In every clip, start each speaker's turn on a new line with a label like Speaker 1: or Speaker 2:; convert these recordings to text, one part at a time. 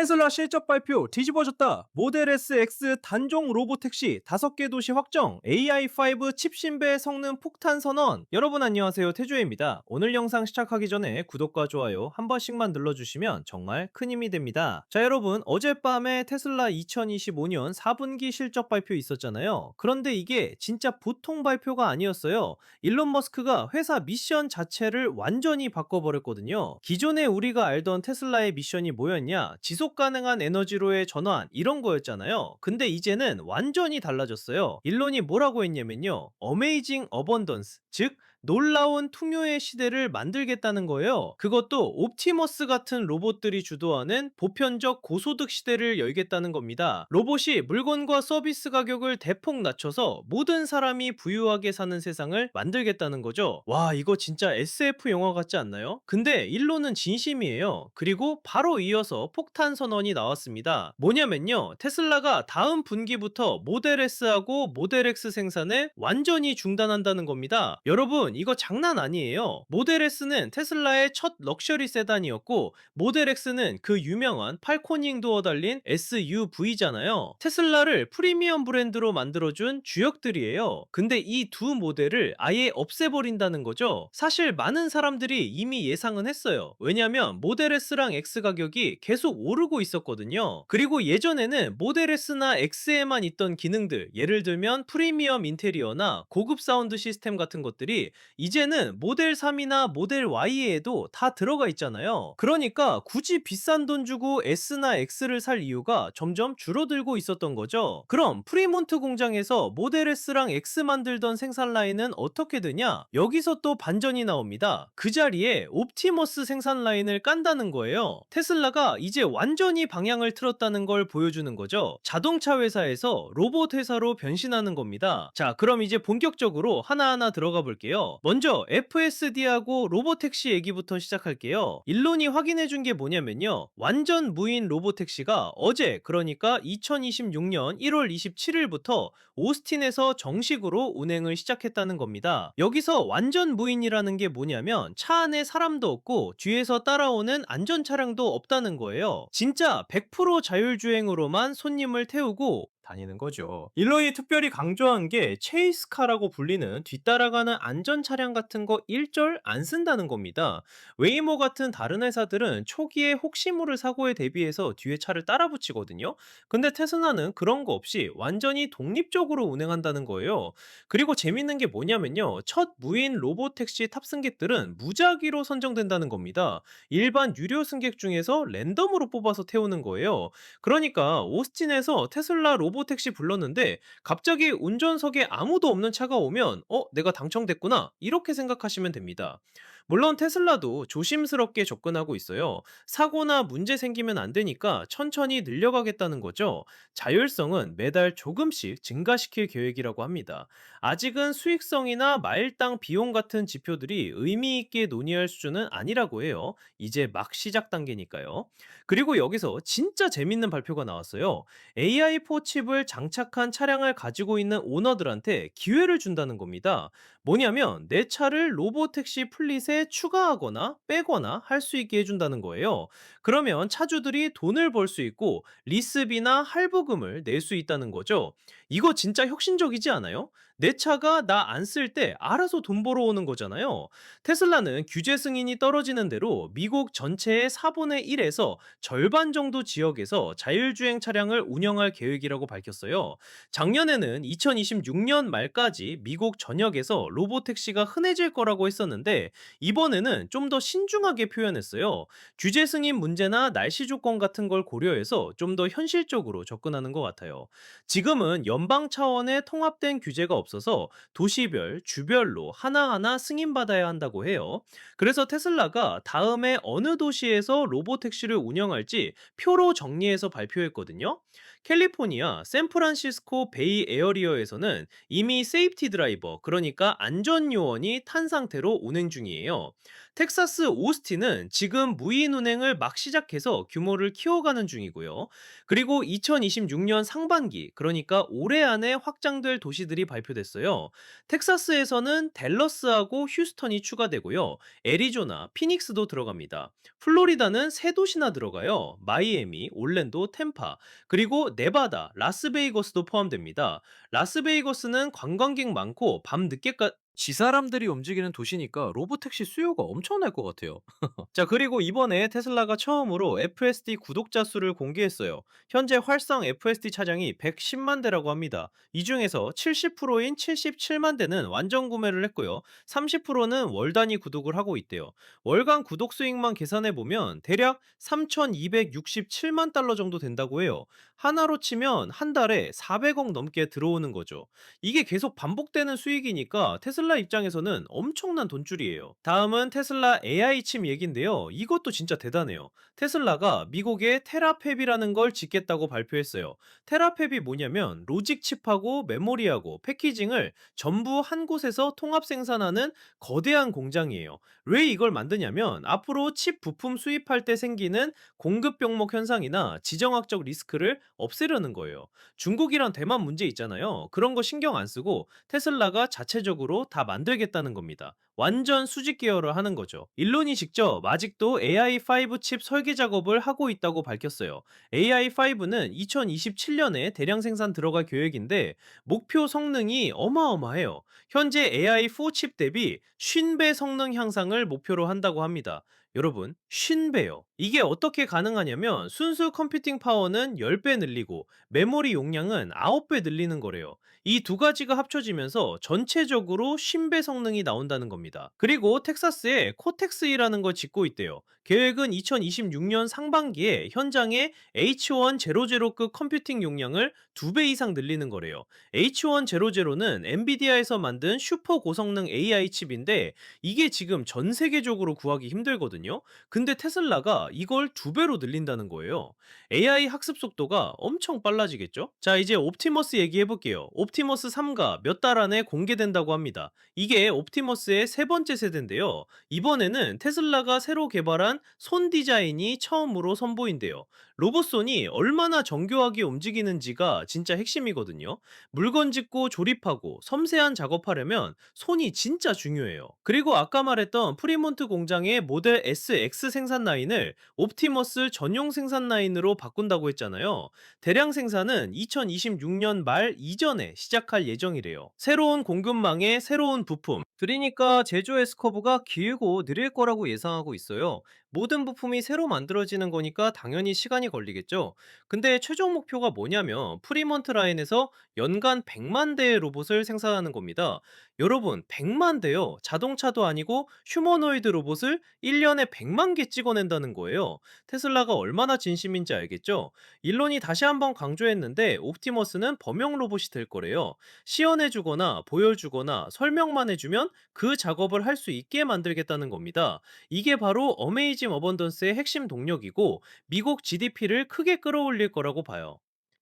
Speaker 1: 테슬라 실적 발표 뒤집어졌다. 모델 S X 단종 로보택시 5개 도시 확정. AI5 칩 신배 성능 폭탄 선언. 여러분 안녕하세요. 태조입니다. 오늘 영상 시작하기 전에 구독과 좋아요 한 번씩만 눌러주시면 정말 큰 힘이 됩니다. 자, 여러분 어젯밤에 테슬라 2025년 4분기 실적 발표 있었잖아요. 그런데 이게 진짜 보통 발표가 아니었어요. 일론 머스크가 회사 미션 자체를 완전히 바꿔버렸거든요. 기존에 우리가 알던 테슬라의 미션이 뭐였냐? 지속 가능한 에너지로의 전환 이런 거였잖아요. 근데 이제는 완전히 달라졌어요. 일론이 뭐라고 했냐면요. 어메이징 어번던스, 즉 놀라운 풍요의 시대를 만들겠다는 거예요. 그것도 옵티머스 같은 로봇들이 주도하는 보편적 고소득 시대를 열겠다는 겁니다. 로봇이 물건과 서비스 가격을 대폭 낮춰서 모든 사람이 부유하게 사는 세상을 만들겠다는 거죠. 와, 이거 진짜 SF 영화 같지 않나요? 근데 일론은 진심이에요. 그리고 바로 이어서 폭탄 선언이 나왔습니다. 뭐냐면요. 테슬라가 다음 분기부터 모델 S하고 모델 X 생산을 완전히 중단한다는 겁니다. 여러분, 이거 장난 아니에요. 모델 S는 테슬라의 첫 럭셔리 세단이었고 모델 X는 그 유명한 팔코닝 도어 달린 SUV잖아요. 테슬라를 프리미엄 브랜드로 만들어준 주역들이에요. 근데 이 두 모델을 아예 없애버린다는 거죠. 사실 많은 사람들이 이미 예상은 했어요. 왜냐면 모델 S랑 X 가격이 계속 오르고 있었거든요. 그리고 예전에는 모델 S나 X에만 있던 기능들, 예를 들면 프리미엄 인테리어나 고급 사운드 시스템 같은 것들이 이제는 모델 3이나 모델 Y에도 다 들어가 있잖아요. 그러니까 굳이 비싼 돈 주고 S나 X를 살 이유가 점점 줄어들고 있었던 거죠. 그럼 프리몬트 공장에서 모델 S랑 X 만들던 생산 라인은 어떻게 되냐? 여기서 또 반전이 나옵니다. 그 자리에 옵티머스 생산 라인을 깐다는 거예요. 테슬라가 이제 완전히 방향을 틀었다는 걸 보여주는 거죠. 자동차 회사에서 로봇 회사로 변신하는 겁니다. 자, 그럼 이제 본격적으로 하나하나 들어가 볼게요. 먼저 FSD하고 로보택시 얘기부터 시작할게요. 일론이 확인해 준 게 뭐냐면요. 완전 무인 로보택시가 어제, 그러니까 2026년 1월 27일부터 오스틴에서 정식으로 운행을 시작했다는 겁니다. 여기서 완전 무인이라는 게 뭐냐면 차 안에 사람도 없고 뒤에서 따라오는 안전 차량도 없다는 거예요. 진짜 100% 자율주행으로만 손님을 태우고 다니는 거죠. 일론이 특별히 강조한 게 체이스카라고 불리는 뒤따라가는 안전 차량 같은 거 일절 안 쓴다는 겁니다. 웨이모 같은 다른 회사들은 초기에 혹시 모를 사고에 대비해서 뒤에 차를 따라 붙이거든요. 근데 테슬라는 그런 거 없이 완전히 독립적으로 운행한다는 거예요. 그리고 재밌는 게 뭐냐면요. 첫 무인 로봇 택시 탑승객들은 무작위로 선정된다는 겁니다. 일반 유료 승객 중에서 랜덤으로 뽑아서 태우는 거예요. 그러니까 오스틴에서 테슬라 로보택시 불렀는데 갑자기 운전석에 아무도 없는 차가 오면 내가 당첨됐구나 이렇게 생각하시면 됩니다. 물론 테슬라도 조심스럽게 접근하고 있어요. 사고나 문제 생기면 안 되니까 천천히 늘려가겠다는 거죠. 자율성은 매달 조금씩 증가시킬 계획이라고 합니다. 아직은 수익성이나 마일당 비용 같은 지표들이 의미 있게 논의할 수준은 아니라고 해요. 이제 막 시작 단계니까요. 그리고 여기서 진짜 재밌는 발표가 나왔어요. AI4 칩을 장착한 차량을 가지고 있는 오너들한테 기회를 준다는 겁니다. 뭐냐면 내 차를 로보택시 플릿에 추가하거나 빼거나 할 수 있게 해준다는 거예요. 그러면 차주들이 돈을 벌 수 있고 리스비나 할부금을 낼 수 있다는 거죠. 이거 진짜 혁신적이지 않아요? 내 차가 나 안 쓸 때 알아서 돈 벌어오는 거잖아요. 테슬라는 규제 승인이 떨어지는 대로 미국 전체의 4분의 1에서 절반 정도 지역에서 자율주행 차량을 운영할 계획이라고 밝혔어요. 작년에는 2026년 말까지 미국 전역에서 로보택시가 흔해질 거라고 했었는데 이번에는 좀 더 신중하게 표현했어요. 규제 승인 문제나 날씨 조건 같은 걸 고려해서 좀 더 현실적으로 접근하는 것 같아요. 지금은 연방 차원의 통합된 규제가 없어서 도시별, 주별로 하나하나 승인받아야 한다고 해요. 그래서 테슬라가 다음에 어느 도시에서 로보택시를 운영할지 표로 정리해서 발표했거든요. 캘리포니아 샌프란시스코 베이 에어리어에서는 이미 세이프티 드라이버, 그러니까 안전 요원이 탄 상태로 운행 중이에요. 텍사스 오스틴은 지금 무인 운행을 막 시작해서 규모를 키워가는 중이고요. 그리고 2026년 상반기, 그러니까 올해 안에 확장될 도시들이 발표됐어요. 텍사스에서는 댈러스하고 휴스턴이 추가되고요. 애리조나, 피닉스도 들어갑니다. 플로리다는 세 도시나 들어가요. 마이애미, 올랜도, 템파, 그리고 네바다, 라스베이거스도 포함됩니다. 라스베이거스는 관광객 많고 밤 늦게까지 사람들이 움직이는 도시니까 로보택시 수요가 엄청날 것 같아요. 자, 그리고 이번에 테슬라가 처음으로 FSD 구독자 수를 공개했어요. 현재 활성 FSD 차량이 110만 대라고 합니다. 이 중에서 70%인 77만 대는 완전 구매를 했고요. 30%는 월 단위 구독을 하고 있대요. 월간 구독 수익만 계산해 보면 대략 3,267만 달러 정도 된다고 해요. 하나로 치면 한 달에 400억 넘게 들어오는 거죠. 이게 계속 반복되는 수익이니까 테슬라 입장에서는 엄청난 돈줄이에요. 다음은 테슬라 AI 칩 얘긴데요. 이것도 진짜 대단해요. 테슬라가 미국에 테라팹이라는 걸 짓겠다고 발표했어요. 테라팹이 뭐냐면 로직 칩하고 메모리하고 패키징을 전부 한 곳에서 통합 생산하는 거대한 공장이에요. 왜 이걸 만드냐면 앞으로 칩 부품 수입할 때 생기는 공급 병목 현상이나 지정학적 리스크를 없애려는 거예요. 중국이랑 대만 문제 있잖아요. 그런 거 신경 안 쓰고 테슬라가 자체적으로 다 만들겠다는 겁니다. 완전 수직 계열을 하는 거죠. 일론이 직접 아직도 AI5 칩 설계 작업을 하고 있다고 밝혔어요. AI5는 2027년에 대량 생산 들어갈 계획인데 목표 성능이 어마어마해요. 현재 AI4 칩 대비 50배 성능 향상을 목표로 한다고 합니다. 여러분, 50배요. 이게 어떻게 가능하냐면 순수 컴퓨팅 파워는 10배 늘리고 메모리 용량은 9배 늘리는 거래요. 이 두 가지가 합쳐지면서 전체적으로 50배 성능이 나온다는 겁니다. 그리고 텍사스에 코텍스이라는 걸 짓고 있대요. 계획은 2026년 상반기에 현장에 H100급 컴퓨팅 용량을 2배 이상 늘리는 거래요. H100는 엔비디아에서 만든 슈퍼 고성능 AI 칩인데 이게 지금 전 세계적으로 구하기 힘들거든요. 근데 테슬라가 이걸 2배로 늘린다는 거예요. AI 학습 속도가 엄청 빨라지겠죠? 자, 이제 옵티머스 얘기해 볼게요. 옵티머스 3가 몇 달 안에 공개된다고 합니다. 이게 옵티머스의 세 번째 세대인데요. 이번에는 테슬라가 새로 개발한 손 디자인이 처음으로 선보인대요. 로봇손이 얼마나 정교하게 움직이는지가 진짜 핵심이거든요. 물건 짚고 조립하고 섬세한 작업하려면 손이 진짜 중요해요. 그리고 아까 말했던 프리몬트 공장의 모델 SX 생산 라인을 옵티머스 전용 생산 라인으로 바꾼다고 했잖아요. 대량 생산은 2026년 말 이전에 시작할 예정이래요. 새로운 공급망에 새로운 부품. 그러니까 제조 S커브가 길고 느릴 거라고 예상하고 있어요. 모든 부품이 새로 만들어지는 거니까 당연히 시간이 걸리겠죠. 근데 최종 목표가 뭐냐면 프리먼트 라인에서 연간 100만 대의 로봇을 생산하는 겁니다. 여러분, 100만 대요. 자동차도 아니고 휴머노이드 로봇을 1년에 100만 개 찍어낸다는 거예요. 테슬라가 얼마나 진심인지 알겠죠? 일론이 다시 한번 강조했는데 옵티머스는 범용 로봇이 될 거래요. 시연해주거나 보여주거나 설명만 해주면 그 작업을 할 수 있게 만들겠다는 겁니다. 이게 바로 어메이징 어번던스의 핵심 동력이고 미국 GDP를 크게 끌어올릴 거라고 봐요.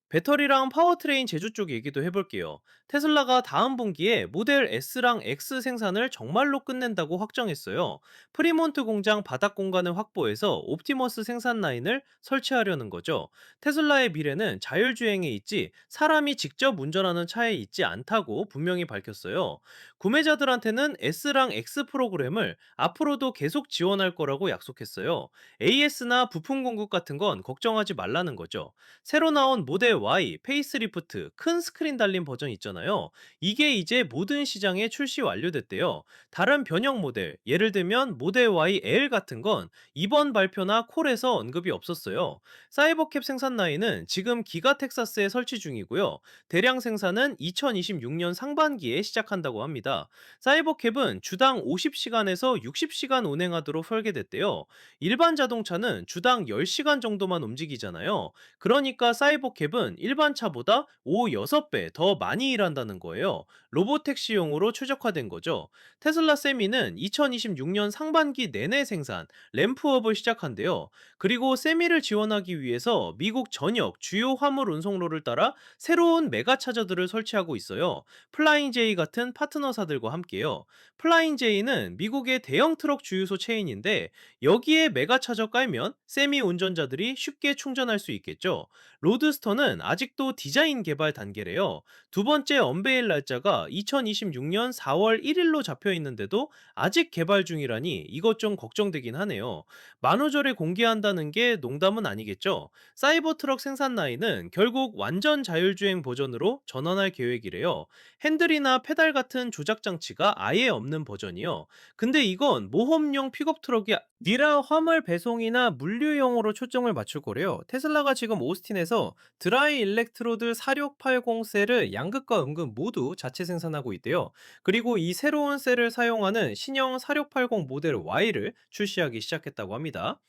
Speaker 1: 배터리랑 파워트레인 제조 쪽 얘기도 해볼게요. 테슬라가 다음 분기에 모델 S랑 X 생산을 정말로 끝낸다고 확정했어요. 프리몬트 공장 바닥 공간을 확보해서 옵티머스 생산 라인을 설치하려는 거죠. 테슬라의 미래는 자율주행에 있지 사람이 직접 운전하는 차에 있지 않다고 분명히 밝혔어요. 구매자들한테는 S랑 X 프로그램을 앞으로도 계속 지원할 거라고 약속했어요. AS나 부품 공급 같은 건 걱정하지 말라는 거죠. 새로 나온 모델 Y, 페이스리프트, 큰 스크린 달린 버전 있잖아요. 이게 이제 모든 시장에 출시 완료됐대요. 다른 변형 모델, 예를 들면 모델 Y L 같은 건 이번 발표나 콜에서 언급이 없었어요. 사이버캡 생산 라인은 지금 기가 텍사스에 설치 중이고요. 대량 생산은 2026년 상반기에 시작한다고 합니다. 사이버캡은 주당 50시간에서 60시간 운행하도록 설계됐대요. 일반 자동차는 주당 10시간 정도만 움직이잖아요. 그러니까 사이버캡은 비용은 일반 차보다 5, 6배 더 많이 일한다는 거예요. 로보택시용으로 최적화된 거죠. 테슬라 세미는 2026년 상반기 내내 생산, 램프업을 시작한대요. 그리고 세미를 지원하기 위해서 미국 전역 주요 화물 운송로를 따라 새로운 메가 차저들을 설치하고 있어요. 플라잉 제이 같은 파트너사들과 함께요. 플라잉 제이는 미국의 대형 트럭 주유소 체인인데 여기에 메가 차저 깔면 세미 운전자들이 쉽게 충전할 수 있겠죠. 로드스터는 아직도 디자인 개발 단계래요. 두 번째 언베일 날짜가 2026년 4월 1일로 잡혀 있는데도 아직 개발 중이라니 이것 좀 걱정되긴 하네요. 만우절에 공개한다는 게 농담은 아니겠죠? 사이버 트럭 생산 라인은 결국 완전 자율주행 버전으로 전환할 계획이래요. 핸들이나 페달 같은 조작 장치가 아예 없는 버전이요. 근데 이건 모험용 픽업 트럭이 아니라 화물 배송이나 물류용으로 초점을 맞출 거래요. 테슬라가 지금 오스틴에서 드라이 일렉트로드 4680 셀을 양극과 음극 모두 자체 생산하고 있대요. 그리고 이 새로운 셀을 사용하는 신형 4680 모델 Y를 출시하기 시작했다고 합니다.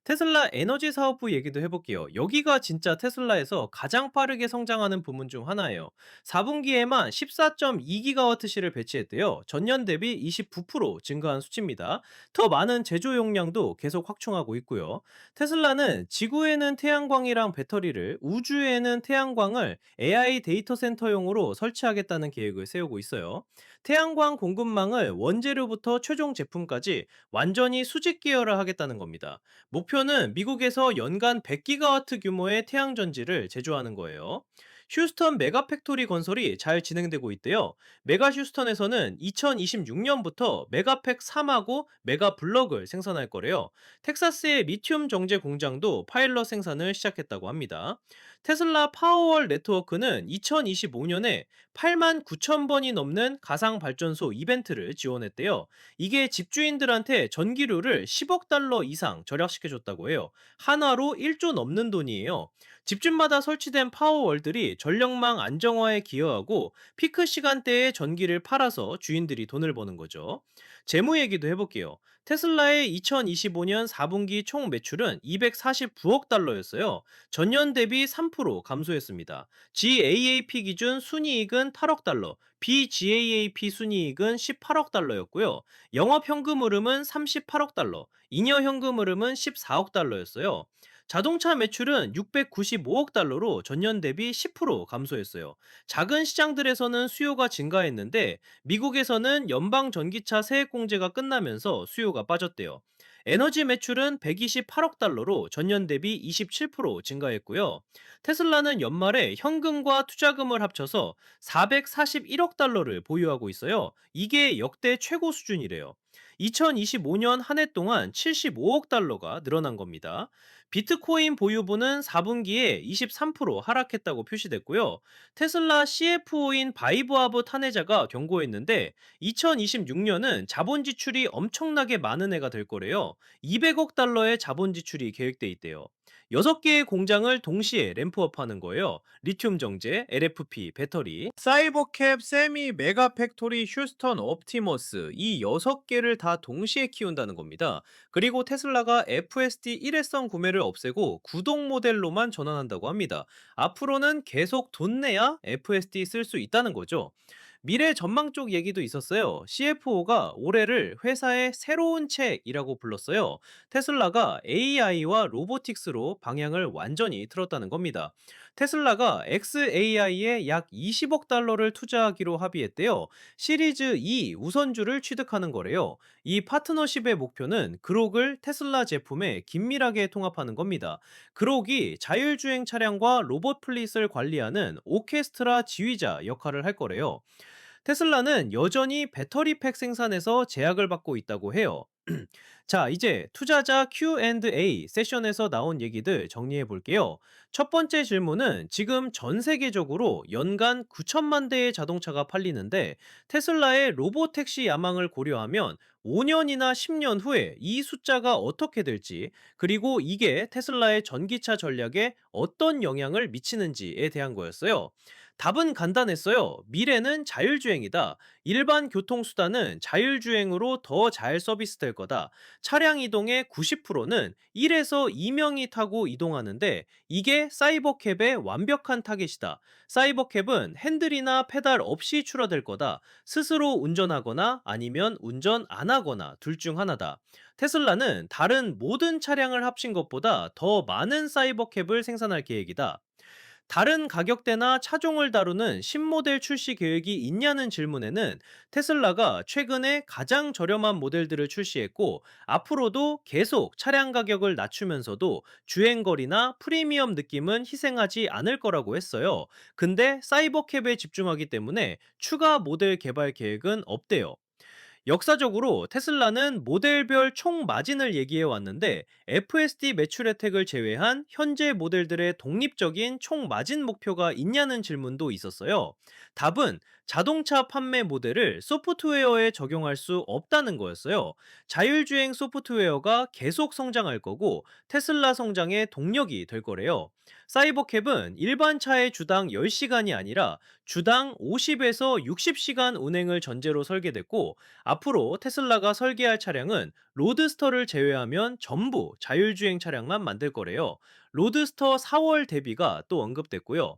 Speaker 1: 테슬라 에너지 사업부 얘기도 해볼게요. 여기가 진짜 테슬라에서 가장 빠르게 성장하는 부문 중 하나예요. 4분기에만 14.2기가와트시를 배치했대요. 전년 대비 29% 증가한 수치입니다. 더 많은 제조 용량도 계속 확충하고 있고요. 테슬라는 지구에는 태양광이랑 배터리를, 우주에는 태양광을 AI 데이터 센터용으로 설치하겠다는 계획을 세우고 있어요. 태양광 공급망을 원재료부터 최종 제품까지 완전히 수직 계열화 하겠다는 겁니다. 목표는 미국에서 연간 100기가와트 규모의 태양전지를 제조하는 거예요. 휴스턴 메가 팩토리 건설이 잘 진행되고 있대요. 메가 휴스턴에서는 2026년부터 메가팩 3하고 메가 블럭을 생산할 거래요. 텍사스의 리튬 정제 공장도 파일럿 생산을 시작했다고 합니다. 테슬라 파워월 네트워크는 2025년에 8만 9천 번이 넘는 가상 발전소 이벤트를 지원했대요. 이게 집주인들한테 전기료를 10억 달러 이상 절약시켜줬다고 해요. 한화로 1조 넘는 돈이에요. 집집마다 설치된 파워월들이 전력망 안정화에 기여하고 피크 시간대에 전기를 팔아서 주인들이 돈을 버는 거죠. 재무 얘기도 해볼게요. 테슬라의 2025년 4분기 총 매출은 249억 달러였어요. 전년 대비 3% 감소했습니다. GAAP 기준 순이익은 8억 달러, BGAAP 순이익은 18억 달러였고요. 영업 현금 흐름은 38억 달러, 잉여 현금 흐름은 14억 달러였어요. 자동차 매출은 695억 달러로 전년 대비 10% 감소했어요. 작은 시장들에서는 수요가 증가했는데 미국에서는 연방 전기차 세액 공제가 끝나면서 수요가 빠졌대요. 에너지 매출은 128억 달러로 전년 대비 27% 증가했고요. 테슬라는 연말에 현금과 투자금을 합쳐서 441억 달러를 보유하고 있어요. 이게 역대 최고 수준이래요. 2025년 한 해 동안 75억 달러가 늘어난 겁니다. 비트코인 보유분은 4분기에 23% 하락했다고 표시됐고요. 테슬라 CFO인 바이브하브 탄핵자가 경고했는데 2026년은 자본 지출이 엄청나게 많은 해가 될 거래요. 200억 달러의 자본 지출이 계획돼 있대요. 6개의 공장을 동시에 램프업하는 거예요. 리튬 정제, LFP, 배터리, 사이버캡, 세미, 메가 팩토리, 휴스턴, 옵티머스 이 6개를 다 동시에 키운다는 겁니다. 그리고 테슬라가 FSD 일회성 구매를 없애고 구동 모델로만 전환한다고 합니다. 앞으로는 계속 돈 내야 FSD 쓸 수 있다는 거죠. 미래 전망 쪽 얘기도 있었어요. CFO가 올해를 회사의 새로운 책이라고 불렀어요. 테슬라가 AI와 로보틱스로 방향을 완전히 틀었다는 겁니다. 테슬라가 XAI에 약 20억 달러를 투자하기로 합의했대요. 시리즈 2 우선주를 취득하는 거래요. 이 파트너십의 목표는 그록을 테슬라 제품에 긴밀하게 통합하는 겁니다. 그록이 자율주행 차량과 로봇 플릿을 관리하는 오케스트라 지휘자 역할을 할 거래요. 테슬라는 여전히 배터리 팩 생산에서 제약을 받고 있다고 해요. 자, 이제 투자자 Q&A 세션에서 나온 얘기들 정리해 볼게요. 첫 번째 질문은 지금 전 세계적으로 연간 9천만 대의 자동차가 팔리는데 테슬라의 로보택시 야망을 고려하면 5년이나 10년 후에 이 숫자가 어떻게 될지, 그리고 이게 테슬라의 전기차 전략에 어떤 영향을 미치는지에 대한 거였어요. 답은 간단했어요. 미래는 자율주행이다. 일반 교통수단은 자율주행으로 더 잘 서비스될 거다. 차량 이동의 90%는 1에서 2명이 타고 이동하는데 이게 사이버캡의 완벽한 타겟이다. 사이버캡은 핸들이나 페달 없이 출하될 거다. 스스로 운전하거나 아니면 운전 안 하거나 둘 중 하나다. 테슬라는 다른 모든 차량을 합친 것보다 더 많은 사이버캡을 생산할 계획이다. 다른 가격대나 차종을 다루는 신모델 출시 계획이 있냐는 질문에는 테슬라가 최근에 가장 저렴한 모델들을 출시했고 앞으로도 계속 차량 가격을 낮추면서도 주행거리나 프리미엄 느낌은 희생하지 않을 거라고 했어요. 근데 사이버캡에 집중하기 때문에 추가 모델 개발 계획은 없대요. 역사적으로 테슬라는 모델별 총 마진을 얘기해 왔는데 FSD 매출 혜택을 제외한 현재 모델들의 독립적인 총 마진 목표가 있냐는 질문도 있었어요. 답은 자동차 판매 모델을 소프트웨어에 적용할 수 없다는 거였어요. 자율주행 소프트웨어가 계속 성장할 거고 테슬라 성장의 동력이 될 거래요. 사이버캡은 일반 차의 주당 10시간이 아니라 주당 50에서 60시간 운행을 전제로 설계됐고 앞으로 테슬라가 설계할 차량은 로드스터를 제외하면 전부 자율주행 차량만 만들 거래요. 로드스터 4월 대비가 또 언급됐고요.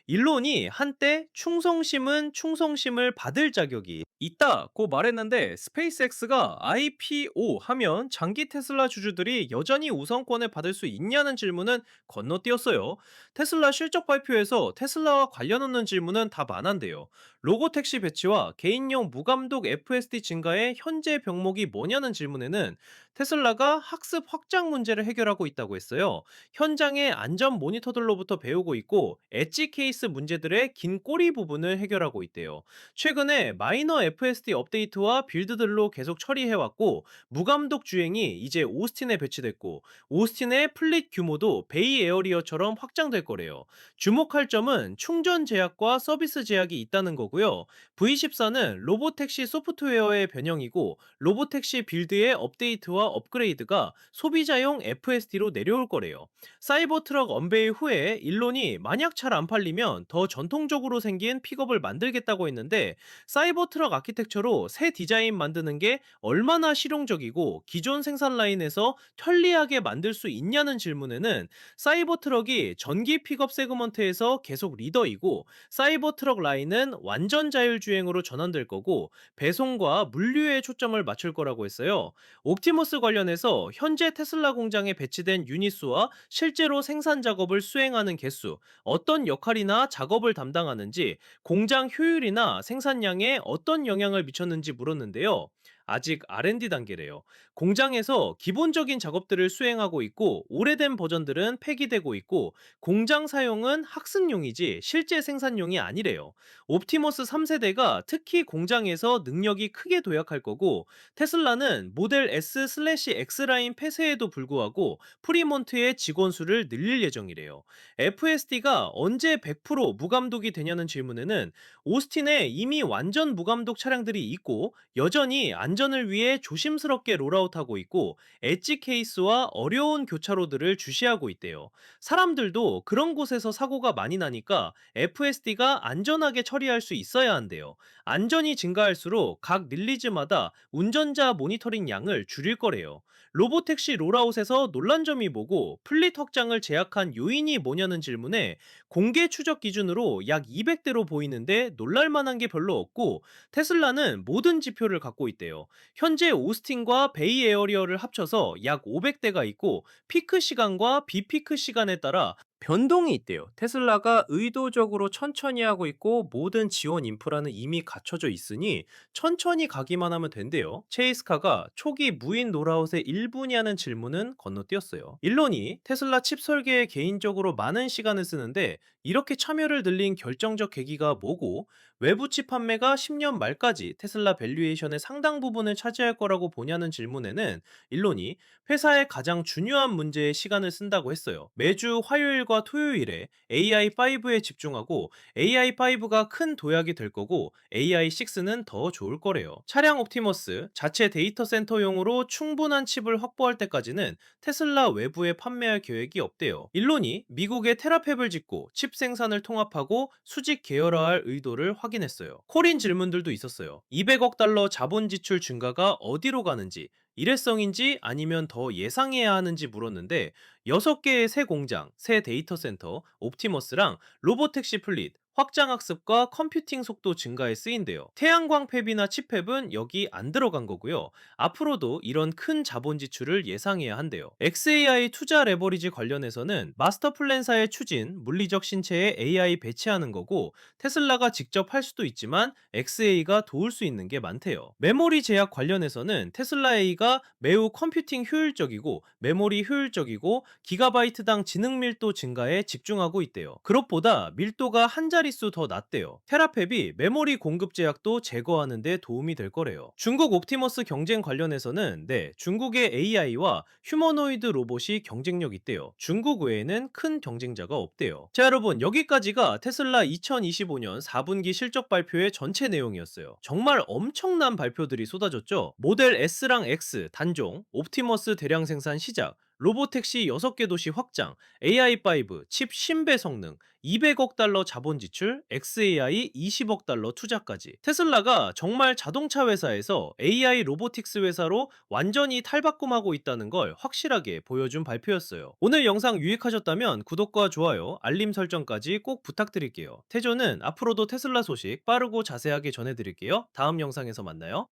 Speaker 1: 일론이 한때 충성심은 충성심을 받을 자격이 있다고 말했는데 스페이스X가 IPO 하면 장기 테슬라 주주들이 여전히 우선권을 받을 수 있냐는 질문은 건너뛰었어요. 테슬라 실적 발표에서 테슬라와 관련 없는 질문은 다 많은데요. 로고택시 배치와 개인용 무감독 FSD 증가의 현재 병목이 뭐냐는 질문에는 테슬라가 학습 확장 문제를 해결하고 있다고 했어요. 현장의 안전 모니터들로부터 배우고 있고 엣지 케이스 문제들의 긴 꼬리 부분을 해결하고 있대요. 최근에 마이너 FSD 업데이트와 빌드들로 계속 처리해왔고 무감독 주행이 이제 오스틴에 배치됐고 오스틴의 플릿 규모도 베이 에어리어처럼 확장될 거래요. 주목할 점은 충전 제약과 서비스 제약이 있다는 거고요. V14는 로보택시 소프트웨어의 변형이고 로보택시 빌드의 업데이트와 업그레이드가 소비자용 FSD로 내려올 거래요. 사이버 트럭 언베일 후에 일론이 만약 잘 안 팔리면 더 전통적으로 생긴 픽업을 만들겠다고 했는데 사이버 트럭 아키텍처로 새 디자인 만드는 게 얼마나 실용적이고 기존 생산 라인에서 편리하게 만들 수 있냐는 질문에는 사이버 트럭이 전기 픽업 세그먼트에서 계속 리더이고 사이버 트럭 라인은 완전 자율주행으로 전환될 거고 배송과 물류에 초점을 맞출 거라고 했어요. 옵티머스 관련해서 현재 테슬라 공장에 배치된 유닛 수와 실제로 생산 작업을 수행하는 개수, 어떤 역할이나 작업을 담당하는지, 공장 효율이나 생산량에 어떤 영향을 미쳤는지 물었는데요. 아직 R&D 단계래요. 공장에서 기본적인 작업들을 수행하고 있고 오래된 버전들은 폐기되고 있고 공장 사용은 학습용이지 실제 생산용이 아니래요. 옵티머스 3세대가 특히 공장에서 능력이 크게 도약할 거고 테슬라는 모델 S/X 라인 폐쇄에도 불구하고 프리몬트의 직원 수를 늘릴 예정이래요. FSD가 언제 100% 무감독이 되냐는 질문에는 오스틴에 이미 완전 무감독 차량들이 있고 여전히 안전을 위해 조심스럽게 롤아웃하고 있고 엣지 케이스와 어려운 교차로들을 주시하고 있대요. 사람들도 그런 곳에서 사고가 많이 나니까 FSD가 안전하게 처리할 수 있어야 한대요. 안전이 증가할수록 각 릴리즈마다 운전자 모니터링 양을 줄일 거래요. 로보택시 롤아웃에서 논란 점이 뭐고 플릿 확장을 제약한 요인이 뭐냐는 질문에 공개 추적 기준으로 약 200대로 보이는데 놀랄만한 게 별로 없고 테슬라는 모든 지표를 갖고 있대요. 현재 오스틴과 베이 에어리어를 합쳐서 약 500대가 있고 피크 시간과 비피크 시간에 따라 변동이 있대요. 테슬라가 의도적으로 천천히 하고 있고 모든 지원 인프라는 이미 갖춰져 있으니 천천히 가기만 하면 된대요. 체이스카가 초기 무인 롤아웃의 일부냐는 질문은 건너뛰었어요. 일론이 테슬라 칩 설계에 개인적으로 많은 시간을 쓰는데 이렇게 참여를 늘린 결정적 계기가 뭐고 외부 칩 판매가 10년 말까지 테슬라 밸류에이션의 상당 부분을 차지할 거라고 보냐는 질문에는 일론이 회사의 가장 중요한 문제에 시간을 쓴다고 했어요. 매주 화요일과 화요일과 토요일에 AI5에 집중하고 AI5가 큰 도약이 될 거고 AI6는 더 좋을 거래요. 차량 옵티머스 자체 데이터 센터용으로 충분한 칩을 확보할 때까지는 테슬라 외부에 판매할 계획이 없대요. 일론이 미국에 테라팹을 짓고 칩 생산을 통합하고 수직 계열화할 의도를 확인했어요. 코린 질문들도 있었어요. 200억 달러 자본 지출 증가가 어디로 가는지, 일회성인지 아니면 더 예상해야 하는지 물었는데 6개의 새 공장, 새 데이터 센터, 옵티머스랑 로보택시 플릿, 확장 학습과 컴퓨팅 속도 증가에 쓰인대요. 태양광 팹이나 치팹은 여기 안 들어간 거고요. 앞으로도 이런 큰 자본 지출을 예상해야 한대요. XAI 투자 레버리지 관련해서는 마스터 플랜사의 추진, 물리적 신체에 AI 배치하는 거고 테슬라가 직접 할 수도 있지만 XA가 도울 수 있는 게 많대요. 메모리 제약 관련해서는 테슬라 A가 매우 컴퓨팅 효율적이고 메모리 효율적이고 기가바이트당 지능 밀도 증가에 집중하고 있대요. 그것보다 밀도가 한 자릿수 더 낮대요. 테라팹이 메모리 공급 제약도 제거하는 데 도움이 될 거래요. 중국 옵티머스 경쟁 관련해서는 중국의 AI와 휴머노이드 로봇이 경쟁력 있대요. 중국 외에는 큰 경쟁자가 없대요. 자, 여러분, 여기까지가 테슬라 2025년 4분기 실적 발표의 전체 내용이었어요. 정말 엄청난 발표들이 쏟아졌죠. 모델 S랑 X 단종, 옵티머스 대량 생산 시작, 로보택시 6개 도시 확장, AI5 칩 신배 성능, 200억 달러 자본 지출, XAI 20억 달러 투자까지. 테슬라가 정말 자동차 회사에서 AI 로보틱스 회사로 완전히 탈바꿈하고 있다는 걸 확실하게 보여준 발표였어요. 오늘 영상 유익하셨다면 구독과 좋아요, 알림 설정까지 꼭 부탁드릴게요. 태조는 앞으로도 테슬라 소식 빠르고 자세하게 전해드릴게요. 다음 영상에서 만나요.